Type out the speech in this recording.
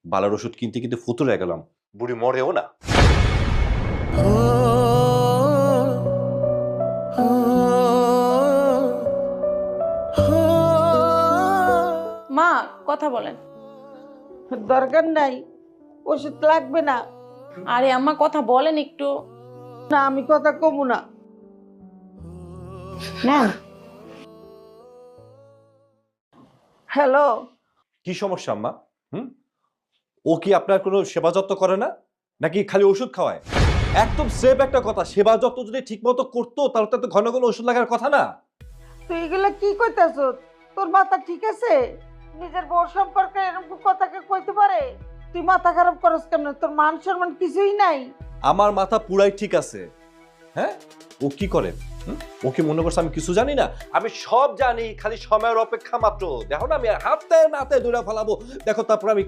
বালার ওষুধ কিনতে কিন্তু ফুতুরে গেলাম, বুড়ি মরেও না। মা কথা বলেন। দরকার নাই, ওষুধ লাগবে না। আরে আম্মা কথা বলেন একটু। না, আমি কথা কমু না। নেন। হ্যালো, কি সমস্যা আম্মা? ও কি আপনার কোনো সেবা যত্ন করে না, নাকি খালি ওষুধ খাওয়ায়? একদম সেফ একটা কথা, সেবা যত্ন যদি ঠিক মতো করতো তাহলে তো ঘন ঘন ওষুধ লাগার কথা না। তুই এগুলা কি কইতাছ? তোর মাথা ঠিক আছে? নিজের বউর সম্পর্কে এরকম কথাকে কইতে পারে? তুই মাথা খারাপ করস কেন? তোর মান সম্মান কিছুই নাই। আমার মাথা পুরাই ঠিক আছে। হ্যাঁ, ও কি করে? ও কি মনে করছে আমি কিছু জানি না? আমি সব জানি, খালি সময়ের অপেক্ষা মাত্র। দেখো না, আমি হাতে নাতে দৌড়া ফেলাবো, দেখো তারপর আমি